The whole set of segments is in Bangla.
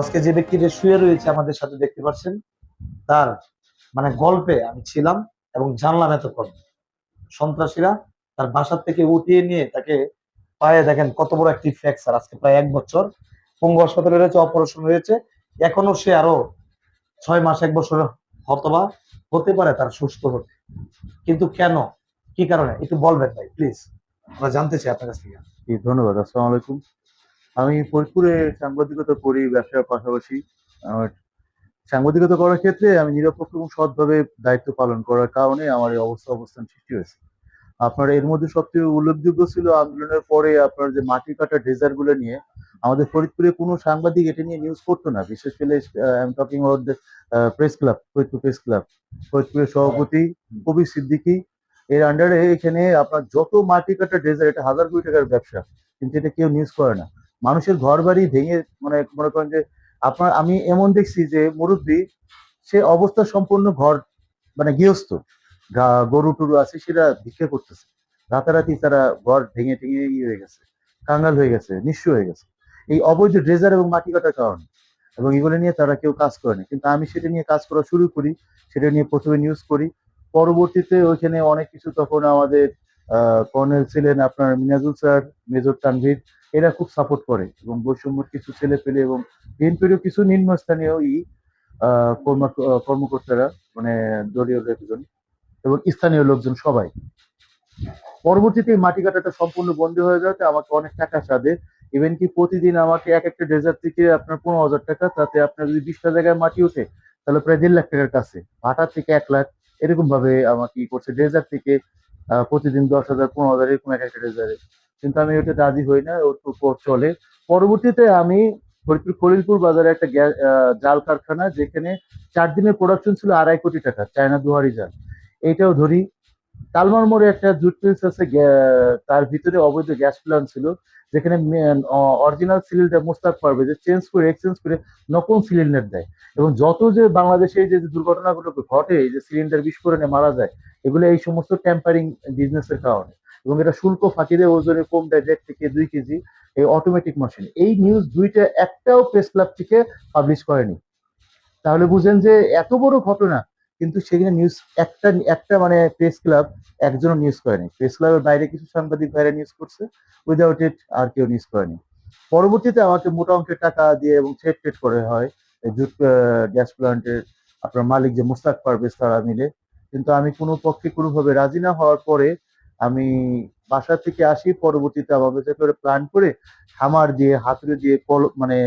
আজকে যে ব্যক্তিটা শুয়ে রয়েছে আমাদের সাথে দেখতে পাচ্ছেন, তার মানে গল্পে আমি ছিলাম এবং জানলাম এতক্ষণ। সন্ত্রাসীরা তার বাসার থেকে উঠিয়ে নিয়ে তাকে পায়ে দেখেন কত বড় একটি ফ্র্যাকচার, আজকে প্রায় 1 বছর পঙ্গু হাসপাতালে রয়েছে, অপারেশন হয়েছে। এখনো সে আরো 6 মাস 1 বছর হতবা হতে পারে তার সুস্থ হতে। কিন্তু কেন, কি কারণে একটু বলবেন ভাই প্লিজ, আমরা জানতে চাই আপনার কাছ থেকে। জি, ধন্যবাদ। আসসালামু আলাইকুম। আমি ফরিদপুরে সাংবাদিকতা করি ব্যবসার পাশাপাশি। আমার সাংবাদিকতা করার ক্ষেত্রে আমি নিরপেক্ষ এবং সৎভাবে দায়িত্ব পালন করার কারণে আমার এই অবস্থান সৃষ্টি হয়েছে। আপনার এর মধ্যে সবচেয়ে উল্লেখযোগ্য ছিল আন্দোলনের পরে আপনার যে মাটি কাটা ড্রেজার গুলো নিয়ে আমাদের ফরিদপুরে কোনো সাংবাদিক এটা নিয়ে নিউজ করতো না। বিশেষ করে I am talking about the press club, Faridpur press club, ফরিদপুরের সভাপতি কবির সিদ্দিকী এর আন্ডারে এখানে আপনার যত মাটি কাটা ড্রেজার, এটা হাজার কোটি টাকার ব্যবসা, কিন্তু এটা কেউ নিউজ করে না। মানুষের ঘর বাড়ি ভেঙে, মানে মনে করেন যে আপনার, আমি এমন দেখছি যে মুরব্বী, সে অবস্থা সম্পন্ন ঘর, মানে গৃহস্থ, গরু টরু আছে, সেটা ভিক্ষা করতেছে। রাতারাতি তারা ঘর ভেঙে টেঙে ইয়ে হয়ে গেছে, কাঙ্গাল হয়ে গেছে, নিঃস্ব হয়ে গেছে এই অবৈধ ড্রেজার এবং মাটি কাটার কারণে। এবং এগুলো নিয়ে তারা কেউ কাজ করে না, কিন্তু আমি সেটা নিয়ে কাজ করা শুরু করি। সেটা নিয়ে প্রথমে নিউজ করি, পরবর্তীতে ওইখানে অনেক কিছু, তখন আমাদের কর্নেল ছিলেন আপনার মিনাজুল স্যার, মেজর তানভীর, এরা খুব সাপোর্ট করে, এবং বৈষম্যের কিছু ছেলে পেলে এবং বিএনপিরও কিছু নিম্নস্থানীয় কর্মকর্তারা, মানে দলীয় লোকজন এবং স্থানীয় লোকজন সবাই। পরবর্তীতে এই মাটি কাটাটা সম্পূর্ণ বন্ধ হয়ে যাওয়াতে আমাকে অনেক টাকা সাধে। ইভেন কি প্রতিদিন আমাকে এক একটা ডেজার্ট থেকে আপনার 15,000 টাকা, তাতে আপনার যদি 20টা জায়গায় মাটি ওঠে তাহলে প্রায় 1.5 লাখ টাকার কাছে, ভাটার থেকে 1 লাখ, এরকম ভাবে আমাকে ই করছে ডেজার্ট থেকে। প্রতিদিন 10,000 15,000 এরকম এক একটা ডেজার্টে। কিন্তু আমি ওটা রাজি হই না, ওর চলে। পরবর্তীতে আমি ফরিদপুর খলিলপুর বাজারে একটা জাল কারখানা, যেখানে 4 দিনের প্রোডাকশন ছিল 2.5 কোটি টাকা, চায়না দুহারি জাল, এইটাও ধরি। তালমার মোড়ে একটা জুট মিলস আছে, তার ভিতরে অবৈধ গ্যাস প্ল্যান্ট ছিল, যেখানে অরিজিনাল সিলিন্ডার মোস্তাক পারবে যে চেঞ্জ করে এক্সচেঞ্জ করে নকল সিলিন্ডার দেয়। এবং যত যে বাংলাদেশে এই যে দুর্ঘটনাগুলো ঘটে, এই যে সিলিন্ডার বিস্ফোরণে মারা যায়, এগুলো এই সমস্ত ট্যাম্পারিং বিজনেসের কারণে। এবং এটা শুল্ক ফাঁকি দিয়ে ওজনে কম দেয়, 1.5 থেকে 2 কেজি, এই অটোমেটিক মেশিন। এই নিউজ দুইটা একটাও প্রেস ক্লাব থেকে পাবলিশ করেনি। তাহলে বুঝেন যে এত বড় ঘটনা, কিন্তু সেখানে নিউজ একটা একটা মানে প্রেস ক্লাব একজনও নিউজ করেনি। প্রেস ক্লাবের বাইরে কিছু সাংবাদিক ভাইরা নিউজ করছে, উইদাউট ইট আর কেউ নিউজ করেনি। পরবর্তীতে আমাকে মোটা অঙ্কের টাকা দিয়ে এবং থ্রেট টেট করে হয় এই জুট গ্যাস প্ল্যান্টের আপনার মালিক যে মুস্তাক পারভেজ, তারা মিলে। কিন্তু আমি কোনো পক্ষে কোনোভাবে রাজি না হওয়ার পরে আমি বাসা থেকে আসি। পরবর্তীতে আমার কাছে করে প্ল্যান করে হামার দিয়ে, হাতুড়ি দিয়ে, মানে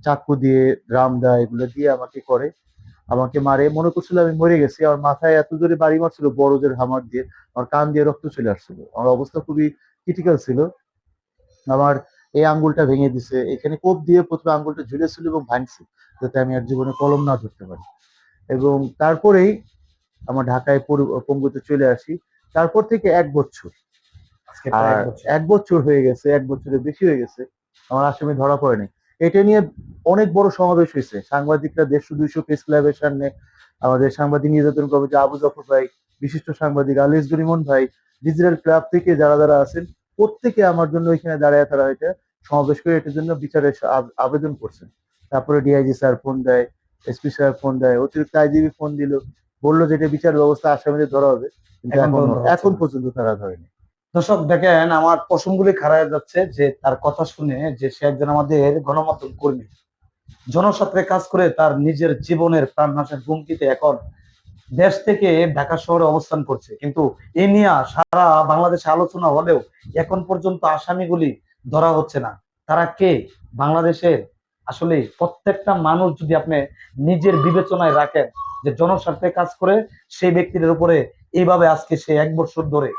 চাকু দিয়ে, ড্রাম দেয়, এগুলো দিয়ে আমাকে করে, আমাকে মারে। মনে করছিল আমি মরে গেছি। আমার মাথায় এত জোরে বাড়ি মারছিল বড় জোর হামার দিয়ে, আমার কান দিয়ে রক্ত চলে আসছিল। আমার অবস্থা খুবই ক্রিটিক্যাল ছিল। আমার এই আঙ্গুলটা ভেঙে দিছে, এখানে কোপ দিয়ে প্রথমে আঙ্গুলটা ঝুলেছিল এবং ভাঙছে, যাতে আমি আর জীবনে কলম না ধরতে পারি। এবং তারপরেই আমার ঢাকায় পঙ্গুতে চলে আসি। তারপর থেকে 1 বছর, আজকে প্রায় আর 1 বছর। 1 বছর হয়ে গেছে, 1 বছরের বেশি হয়ে গেছে, আমার আসামি ধরা পড়েনি। এটা নিয়ে অনেক বড় সমাবেশ হয়েছে, সাংবাদিকরা 150-200 প্রেস ক্লাবের সামনে, আমাদের সাংবাদিক নির্যাতন কমিটি আবু জাফর ভাই, বিশিষ্ট সাংবাদিক আলিস গরিমন ভাই, ডিজিটাল ক্লাব থেকে যারা যারা আছেন, প্রত্যেকে আমার জন্য এখানে দাঁড়ায়, তারা এটা সমাবেশ করে এটার জন্য বিচারের আবেদন করছেন। তারপরে ডিআইজি স্যার ফোন দেয়, এসপি স্যার ফোন দেয়, অতিরিক্ত আইজিবি ফোন দিল, বললো যে এটা বিচার ব্যবস্থা, আসামিদের ধরা হবে, কিন্তু এখন এখনো পর্যন্ত হচ্ছে এখন না। পর্যন্ত তারা ধরেনি। দর্শক দেখেন, আমার পশমগুলি খাড়া হয়ে যাচ্ছে যে তার কথা শুনে, যে সে একজন আমাদের গণমাধ্যম কর্মী, জনস্বার্থে কাজ করে তার নিজের জীবনের প্রাণনাশের হুমকিতে এখন দেশ থেকে ঢাকা শহরে অবস্থান করছে। কিন্তু এ নিয়ে সারা বাংলাদেশে আলোচনা হলেও এখন পর্যন্ত আসামিগুলি ধরা হচ্ছে না। তারা কে? বাংলাদেশের আসলে প্রত্যেকটা মানুষ যদি আপনি নিজের বিবেচনায় রাখেন যে জনস্বার্থে কাজ করে সেই ব্যক্তিদের উপরে এইভাবে আজকে সে 1 বছর ধরে